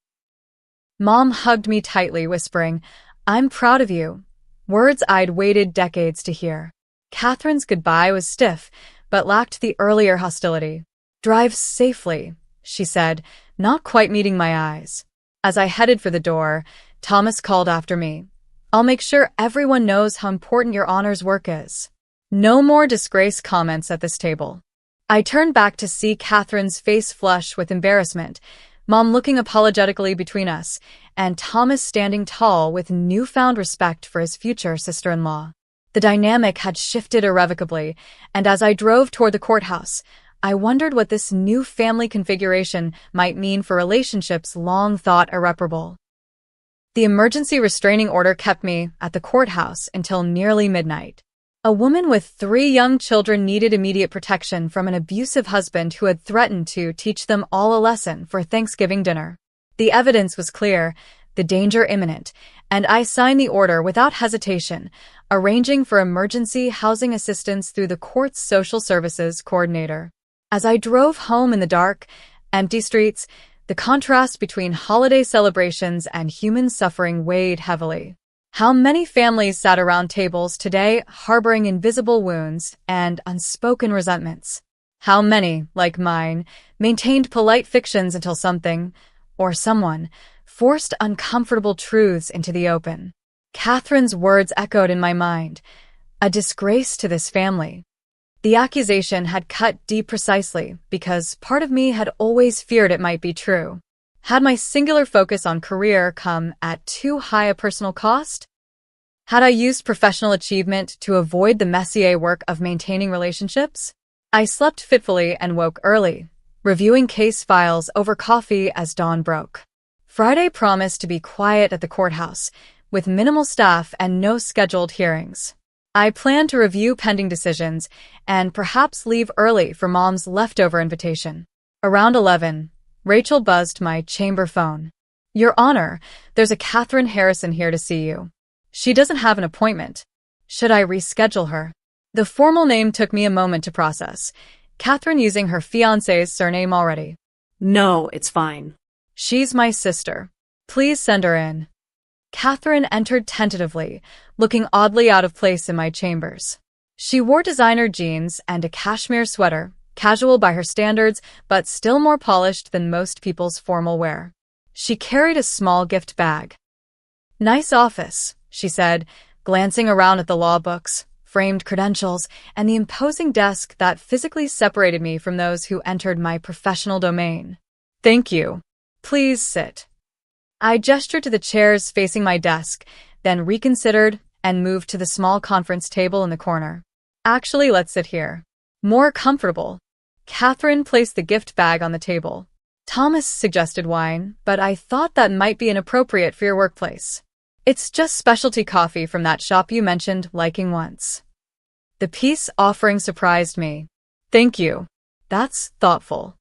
Mom hugged me tightly, whispering, I'm proud of you. Words I'd waited decades to hear. Catherine's goodbye was stiff, but lacked the earlier hostility. Drive safely, she said, not quite meeting my eyes. As I headed for the door, Thomas called after me. I'll make sure everyone knows how important your honor's work is. No more disgrace comments at this table. I turned back to see Catherine's face flush with embarrassment, Mom looking apologetically between us, and Thomas standing tall with newfound respect for his future sister-in-law. The dynamic had shifted irrevocably, and as I drove toward the courthouse, I wondered what this new family configuration might mean for relationships long thought irreparable. The emergency restraining order kept me at the courthouse until nearly midnight. A woman with 3 young children needed immediate protection from an abusive husband who had threatened to teach them all a lesson for Thanksgiving dinner. The evidence was clear, the danger imminent, and I signed the order without hesitation, arranging for emergency housing assistance through the court's social services coordinator. As I drove home in the dark, empty streets, the contrast between holiday celebrations and human suffering weighed heavily. How many families sat around tables today harboring invisible wounds and unspoken resentments? How many, like mine, maintained polite fictions until something, or someone, forced uncomfortable truths into the open? Catherine's words echoed in my mind. A disgrace to this family. The accusation had cut deep precisely because part of me had always feared it might be true. Had my singular focus on career come at too high a personal cost? Had I used professional achievement to avoid the messier work of maintaining relationships? I slept fitfully and woke early, reviewing case files over coffee as dawn broke. Friday promised to be quiet at the courthouse, with minimal staff and no scheduled hearings. I planned to review pending decisions and perhaps leave early for Mom's leftover invitation. Around 11, Rachel buzzed my chamber phone. Your Honor, there's a Catherine Harrison here to see you. She doesn't have an appointment. Should I reschedule her? The formal name took me a moment to process. Catherine using her fiancé's surname already. No, it's fine. She's my sister. Please send her in. Catherine entered tentatively, looking oddly out of place in my chambers. She wore designer jeans and a cashmere sweater, casual by her standards, but still more polished than most people's formal wear. She carried a small gift bag. Nice office, she said, glancing around at the law books, framed credentials, and the imposing desk that physically separated me from those who entered my professional domain. Thank you. Please sit. I gestured to the chairs facing my desk, then reconsidered and moved to the small conference table in the corner. Actually, let's sit here. More comfortable. Catherine placed the gift bag on the table. Thomas suggested wine, but I thought that might be inappropriate for your workplace. It's just specialty coffee from that shop you mentioned liking once. The peace offering surprised me. Thank you. That's thoughtful.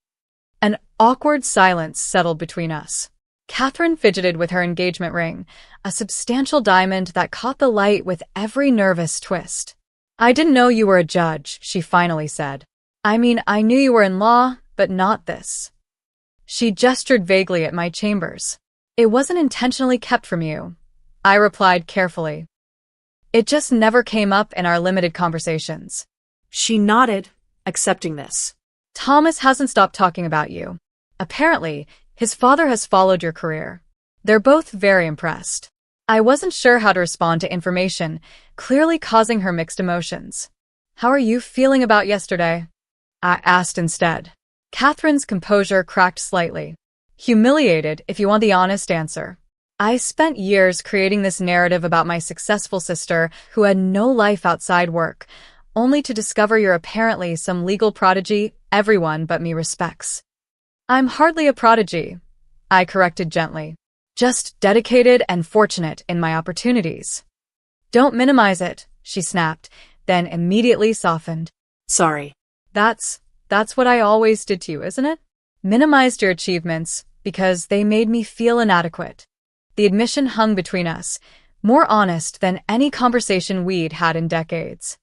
An awkward silence settled between us. Catherine fidgeted with her engagement ring, a substantial diamond that caught the light with every nervous twist. I didn't know you were a judge, she finally said. I mean, I knew you were in law, but not this. She gestured vaguely at my chambers. It wasn't intentionally kept from you, I replied carefully. It just never came up in our limited conversations. She nodded, accepting this. Thomas hasn't stopped talking about you. Apparently, his father has followed your career. They're both very impressed. I wasn't sure how to respond to information, clearly causing her mixed emotions. How are you feeling about yesterday? I asked instead. Catherine's composure cracked slightly. Humiliated, if you want the honest answer. I spent years creating this narrative about my successful sister who had no life outside work, only to discover you're apparently some legal prodigy everyone but me respects. I'm hardly a prodigy, I corrected gently. Just dedicated and fortunate in my opportunities. Don't minimize it, she snapped, then immediately softened. Sorry. That's what I always did to you, isn't it? minimized your achievements because they made me feel inadequate. The admission hung between us, more honest than any conversation we'd had in decades.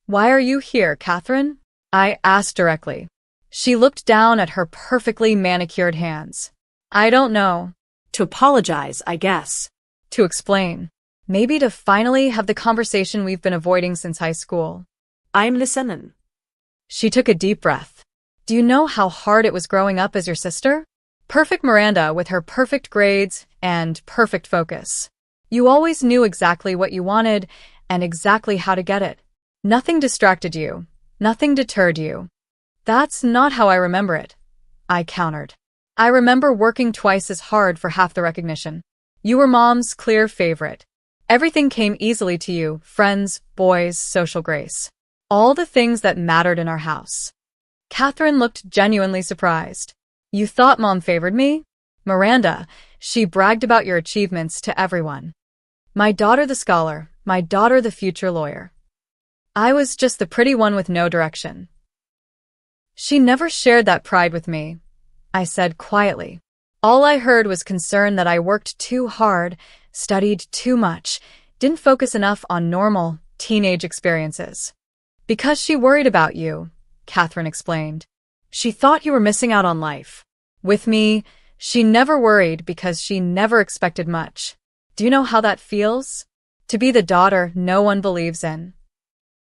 "Why are you here, Catherine?" I asked directly. She looked down at her perfectly manicured hands. "I don't know." To apologize, I guess. "To explain. Maybe to finally have the conversation we've been avoiding since high school." I'm listening. She took a deep breath. "Do you know how hard it was growing up as your sister? Perfect Miranda with her perfect grades and perfect focus. You always knew exactly what you wanted and exactly how to get it. Nothing distracted you. Nothing deterred you." "That's not how I remember it," I countered. "I remember working twice as hard for half the recognition. You were Mom's clear favorite. Everything came easily to you, friends, boys, social grace. All the things that mattered in our house." Catherine looked genuinely surprised. "You thought Mom favored me?" "Miranda, she bragged about your achievements to everyone. My daughter the scholar, my daughter the future lawyer. I was just the pretty one with no direction." "She never shared that pride with me," I said quietly. "All I heard was concern that I worked too hard, studied too much, didn't focus enough on normal, teenage experiences." "Because she worried about you," Catherine explained. "She thought you were missing out on life. With me, she never worried because she never expected much. Do you know how that feels? To be the daughter no one believes in."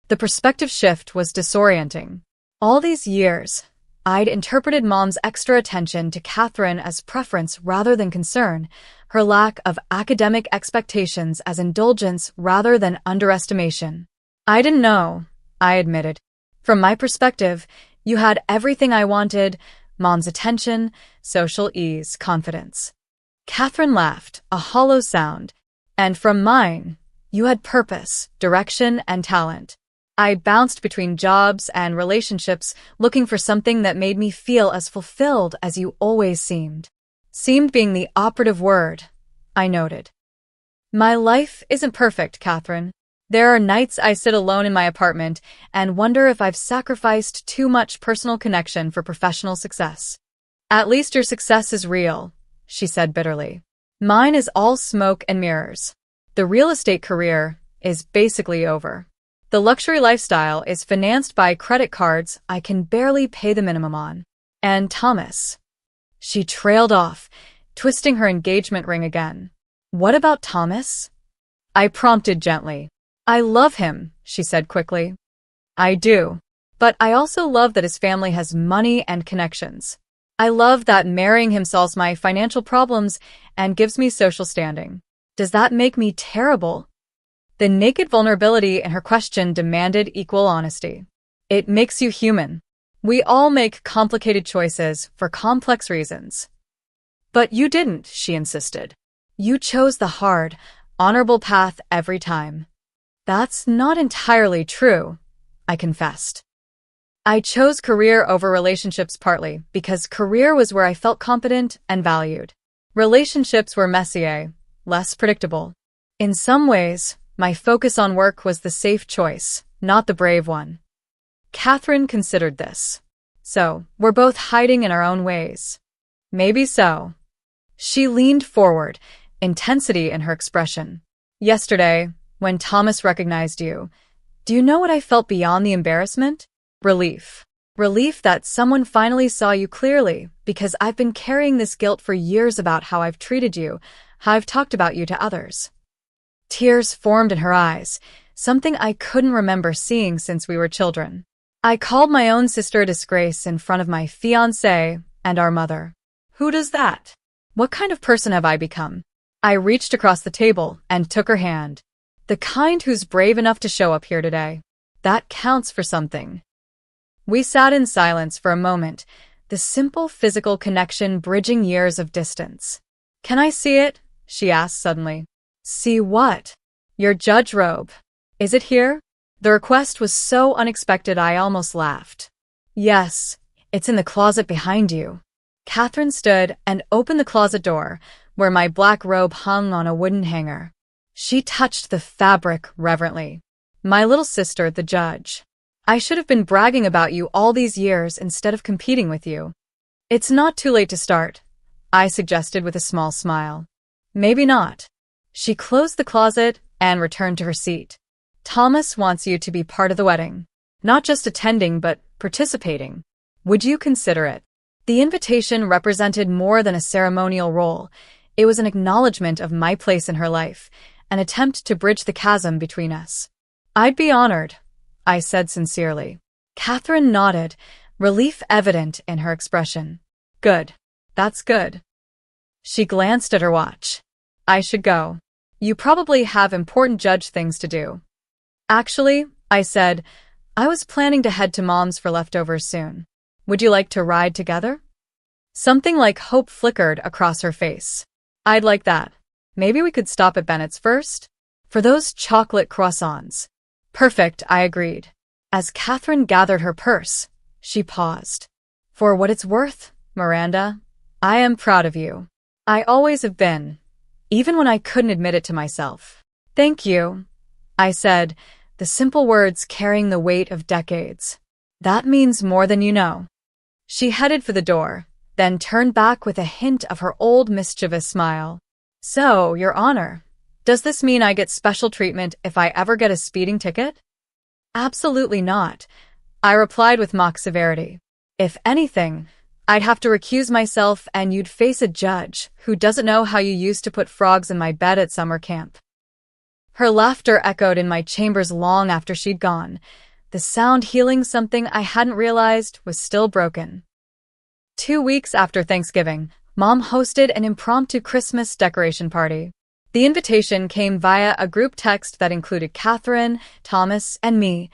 The perspective shift was disorienting. All these years, I'd interpreted Mom's extra attention to Catherine as preference rather than concern, her lack of academic expectations as indulgence rather than underestimation. "I didn't know," I admitted. "From my perspective, you had everything I wanted: Mom's attention, social ease, confidence." Catherine laughed, a hollow sound. "And from mine, you had purpose, direction, and talent. I bounced between jobs and relationships looking for something that made me feel as fulfilled as you always seemed." Seemed being the operative word, I noted. "My life isn't perfect, Catherine. There are nights I sit alone in my apartment and wonder if I've sacrificed too much personal connection for professional success." "At least your success is real," she said bitterly. "Mine is all smoke and mirrors. The real estate career is basically over. The luxury lifestyle is financed by credit cards I can barely pay the minimum on. And Thomas." She trailed off, twisting her engagement ring again. "What about Thomas?" I prompted gently. "I love him," she said quickly. "I do. But I also love that his family has money and connections. I love that marrying him solves my financial problems and gives me social standing. Does that make me terrible?" The naked vulnerability in her question demanded equal honesty. "It makes you human. We all make complicated choices for complex reasons." "But you didn't," she insisted. "You chose the hard, honorable path every time." "That's not entirely true," I confessed. "I chose career over relationships partly because career was where I felt competent and valued. Relationships were messier, less predictable. In some ways, my focus on work was the safe choice, not the brave one." Catherine considered this. "So, we're both hiding in our own ways." "Maybe so." She leaned forward, intensity in her expression. "Yesterday, when Thomas recognized you, do you know what I felt beyond the embarrassment? Relief. Relief that someone finally saw you clearly, because I've been carrying this guilt for years about how I've treated you, how I've talked about you to others." Tears formed in her eyes, something I couldn't remember seeing since we were children. "I called my own sister a disgrace in front of my fiancé and our mother." "Who does that? What kind of person have I become?" I reached across the table and took her hand. "The kind who's brave enough to show up here today. That counts for something." We sat in silence for a moment, the simple physical connection bridging years of distance. "Can I see it?" she asked suddenly. "See what?" "Your judge robe. Is it here?" The request was so unexpected I almost laughed. "Yes, it's in the closet behind you." Catherine stood and opened the closet door, where my black robe hung on a wooden hanger. She touched the fabric reverently. "My little sister, the judge. I should have been bragging about you all these years instead of competing with you." It's not too late to start, I suggested with a small smile. Maybe not. She closed the closet and returned to her seat. Thomas wants you to be part of the wedding. Not just attending, but participating. Would you consider it? The invitation represented more than a ceremonial role. It was an acknowledgement of my place in her life, an attempt to bridge the chasm between us. I'd be honored, I said sincerely. Catherine nodded, relief evident in her expression. Good. That's good. She glanced at her watch. I should go. You probably have important judge things to do. Actually, I said, I was planning to head to Mom's for leftovers soon. Would you like to ride together? Something like hope flickered across her face. I'd like that. Maybe we could stop at Bennett's first? For those chocolate croissants. Perfect, I agreed. As Catherine gathered her purse, she paused. For what it's worth, Miranda, I am proud of you. I always have been, even when I couldn't admit it to myself. Thank you, I said, the simple words carrying the weight of decades. That means more than you know. She headed for the door, then turned back with a hint of her old mischievous smile. So, Your Honor, does this mean I get special treatment if I ever get a speeding ticket? Absolutely not, I replied with mock severity. If anything, I'd have to recuse myself and you'd face a judge who doesn't know how you used to put frogs in my bed at summer camp. Her laughter echoed in my chambers long after she'd gone, the sound healing something I hadn't realized was still broken. 2 weeks after Thanksgiving, Mom hosted an impromptu Christmas decoration party. The invitation came via a group text that included Catherine, Thomas, and me,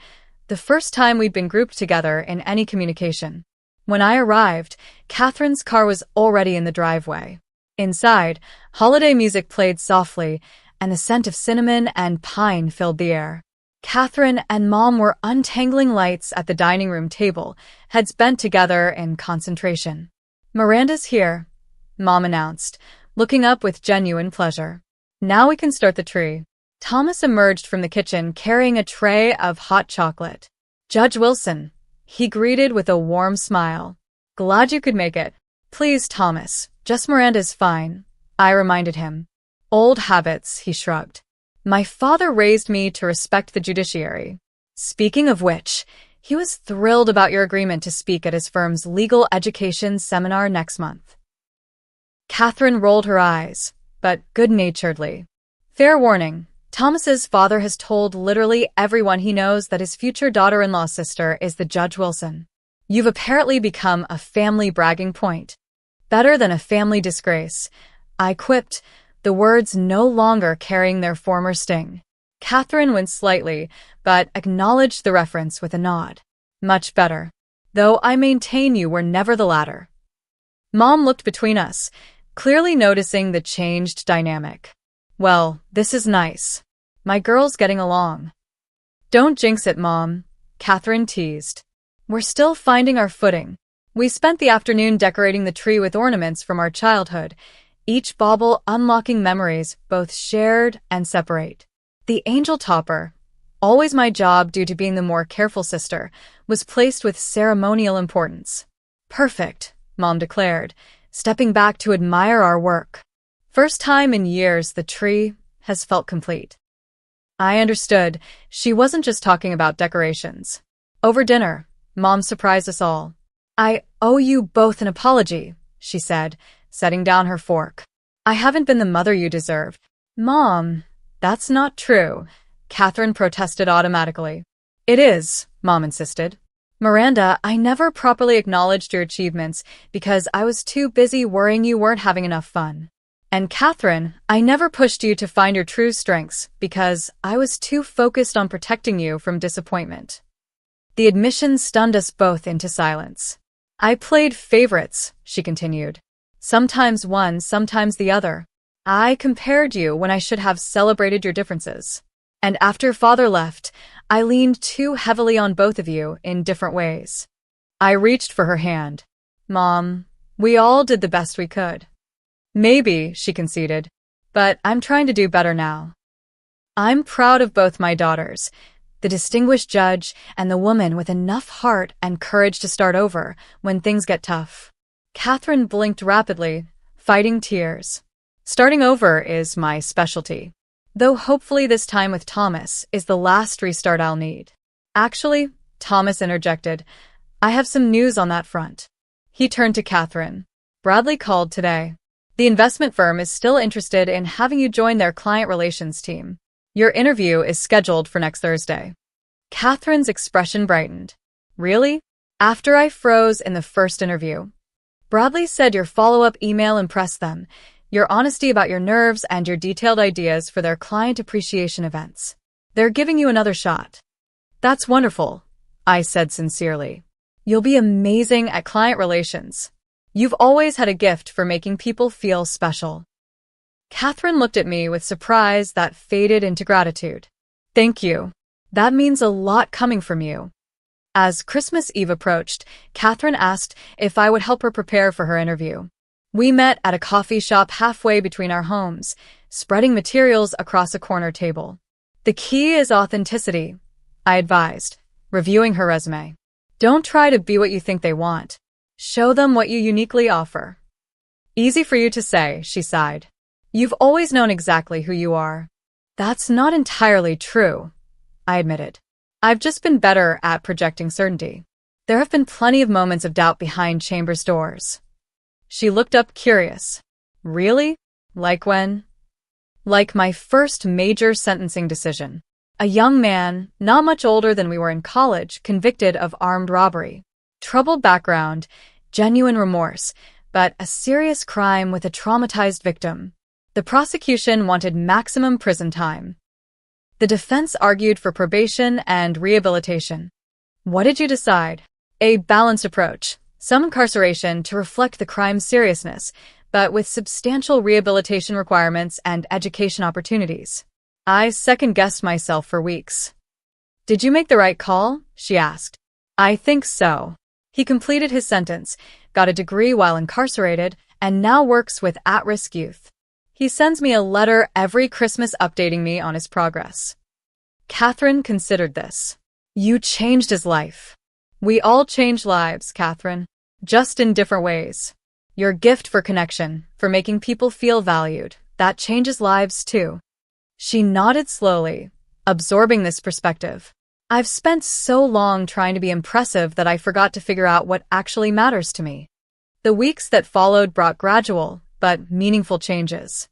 the first time we'd been grouped together in any communication. When I arrived, Catherine's car was already in the driveway. Inside, holiday music played softly, and the scent of cinnamon and pine filled the air. Catherine and Mom were untangling lights at the dining room table, heads bent together in concentration. Miranda's here, Mom announced, looking up with genuine pleasure. Now we can start the tree. Thomas emerged from the kitchen carrying a tray of hot chocolate. Judge Wilson, he greeted with a warm smile. Glad you could make it. Please, Thomas, just Miranda's fine, I reminded him. Old habits, he shrugged. My father raised me to respect the judiciary. Speaking of which, he was thrilled about your agreement to speak at his firm's legal education seminar next month. Catherine rolled her eyes, but good-naturedly. Fair warning, Thomas's father has told literally everyone he knows that his future daughter-in-law's sister is the Judge Wilson. You've apparently become a family bragging point. Better than a family disgrace, I quipped, the words no longer carrying their former sting. Catherine winced slightly, but acknowledged the reference with a nod. Much better. Though I maintain you were never the latter. Mom looked between us, clearly noticing the changed dynamic. Well, this is nice. My girl's getting along. Don't jinx it, Mom, Catherine teased. We're still finding our footing. We spent the afternoon decorating the tree with ornaments from our childhood, each bauble unlocking memories both shared and separate. The angel topper, always my job due to being the more careful sister, was placed with ceremonial importance. Perfect, Mom declared, stepping back to admire our work. First time in years the tree has felt complete. I understood. She wasn't just talking about decorations. Over dinner, Mom surprised us all. I owe you both an apology, she said, setting down her fork. I haven't been the mother you deserve. Mom, that's not true, Catherine protested automatically. It is, Mom insisted. Miranda, I never properly acknowledged your achievements because I was too busy worrying you weren't having enough fun. And Catherine, I never pushed you to find your true strengths because I was too focused on protecting you from disappointment. The admission stunned us both into silence. I played favorites, she continued. Sometimes one, sometimes the other. I compared you when I should have celebrated your differences. And after Father left, I leaned too heavily on both of you in different ways. I reached for her hand. Mom, we all did the best we could. Maybe, she conceded, but I'm trying to do better now. I'm proud of both my daughters, the distinguished judge and the woman with enough heart and courage to start over when things get tough. Catherine blinked rapidly, fighting tears. Starting over is my specialty. Though hopefully this time with Thomas is the last restart I'll need. Actually, Thomas interjected, I have some news on that front. He turned to Catherine. Bradley called today. The investment firm is still interested in having you join their client relations team. Your interview is scheduled for next Thursday. Catherine's expression brightened. Really? After I froze in the first interview. Bradley said your follow-up email impressed them, your honesty about your nerves and your detailed ideas for their client appreciation events. They're giving you another shot. That's wonderful, I said sincerely. You'll be amazing at client relations. You've always had a gift for making people feel special. Catherine looked at me with surprise that faded into gratitude. Thank you. That means a lot coming from you. As Christmas Eve approached, Catherine asked if I would help her prepare for her interview. We met at a coffee shop halfway between our homes, spreading materials across a corner table. The key is authenticity, I advised, reviewing her resume. Don't try to be what you think they want. Show them what you uniquely offer. Easy for you to say, she sighed. You've always known exactly who you are. That's not entirely true, I admitted. I've just been better at projecting certainty. There have been plenty of moments of doubt behind Chambers' doors. She looked up curious. Really? Like when? Like my first major sentencing decision. A young man, not much older than we were in college, convicted of armed robbery. Troubled background, genuine remorse, but a serious crime with a traumatized victim. The prosecution wanted maximum prison time. The defense argued for probation and rehabilitation. What did you decide? A balanced approach, some incarceration to reflect the crime's seriousness, but with substantial rehabilitation requirements and education opportunities. I second-guessed myself for weeks. Did you make the right call? She asked. I think so. He completed his sentence, got a degree while incarcerated, and now works with at-risk youth. He sends me a letter every Christmas updating me on his progress. Catherine considered this. You changed his life. We all change lives, Catherine, just in different ways. Your gift for connection, for making people feel valued, that changes lives too. She nodded slowly, absorbing this perspective. I've spent so long trying to be impressive that I forgot to figure out what actually matters to me. The weeks that followed brought gradual, but meaningful changes.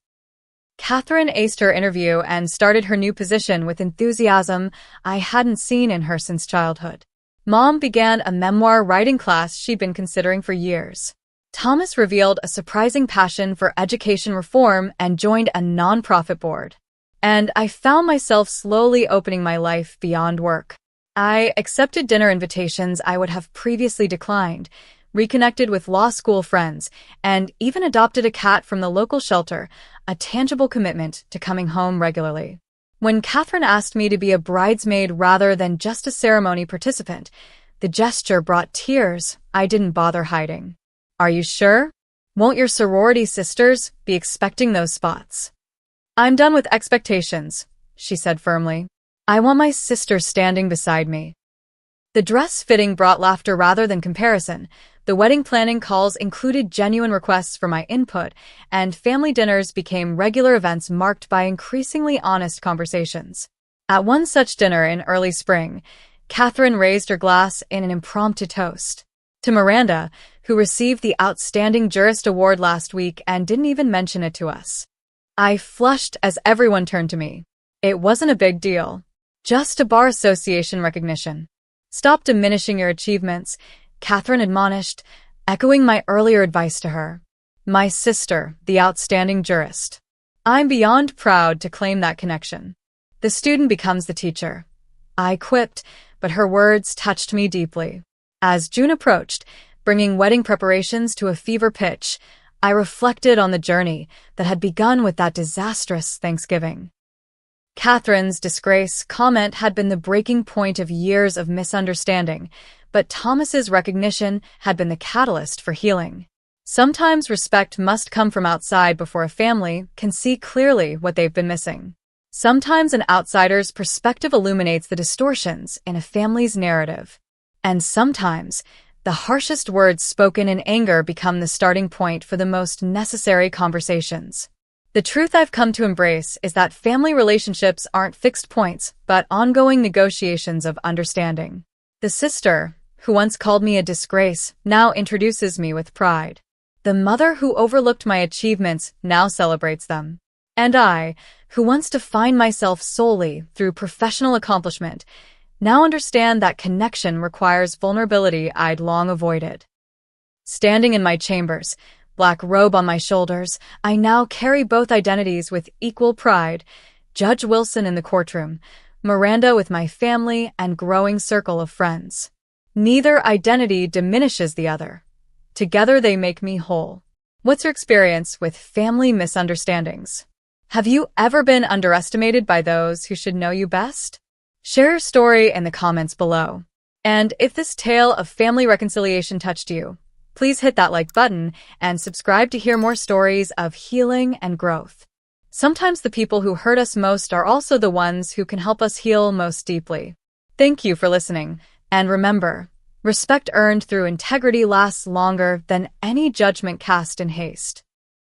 Catherine aced her interview and started her new position with enthusiasm I hadn't seen in her since childhood. Mom began a memoir writing class she'd been considering for years. Thomas revealed a surprising passion for education reform and joined a nonprofit board. And I found myself slowly opening my life beyond work. I accepted dinner invitations I would have previously declined, reconnected with law school friends, and even adopted a cat from the local shelter, a tangible commitment to coming home regularly. When Catherine asked me to be a bridesmaid rather than just a ceremony participant, the gesture brought tears I didn't bother hiding. Are you sure? Won't your sorority sisters be expecting those spots? I'm done with expectations, she said firmly. I want my sister standing beside me. The dress fitting brought laughter rather than comparison. The wedding planning calls included genuine requests for my input, and family dinners became regular events marked by increasingly honest conversations. At one such dinner in early spring, Catherine raised her glass in an impromptu toast. To Miranda, who received the Outstanding Jurist Award last week and didn't even mention it to us. I flushed as everyone turned to me. It wasn't a big deal. Just a bar association recognition. Stop diminishing your achievements, Catherine admonished, echoing my earlier advice to her. My sister, the outstanding jurist. I'm beyond proud to claim that connection. The student becomes the teacher. I quipped, but her words touched me deeply. As June approached, bringing wedding preparations to a fever pitch, I reflected on the journey that had begun with that disastrous Thanksgiving. Catherine's disgrace comment had been the breaking point of years of misunderstanding, but Thomas's recognition had been the catalyst for healing. Sometimes respect must come from outside before a family can see clearly what they've been missing. Sometimes an outsider's perspective illuminates the distortions in a family's narrative. And sometimes, The harshest words spoken in anger become the starting point for the most necessary conversations. The truth I've come to embrace is that family relationships aren't fixed points, but ongoing negotiations of understanding. The sister, who once called me a disgrace, now introduces me with pride. The mother who overlooked my achievements now celebrates them. And I, who once defined myself solely through professional accomplishment, now understand that connection requires vulnerability I'd long avoided. Standing in my chambers, black robe on my shoulders, I now carry both identities with equal pride. Judge Wilson in the courtroom, Miranda with my family and growing circle of friends. Neither identity diminishes the other. Together they make me whole. What's your experience with family misunderstandings? Have you ever been underestimated by those who should know you best? Share your story in the comments below. And if this tale of family reconciliation touched you, please hit that like button and subscribe to hear more stories of healing and growth. Sometimes the people who hurt us most are also the ones who can help us heal most deeply. Thank you for listening, and remember, respect earned through integrity lasts longer than any judgment cast in haste.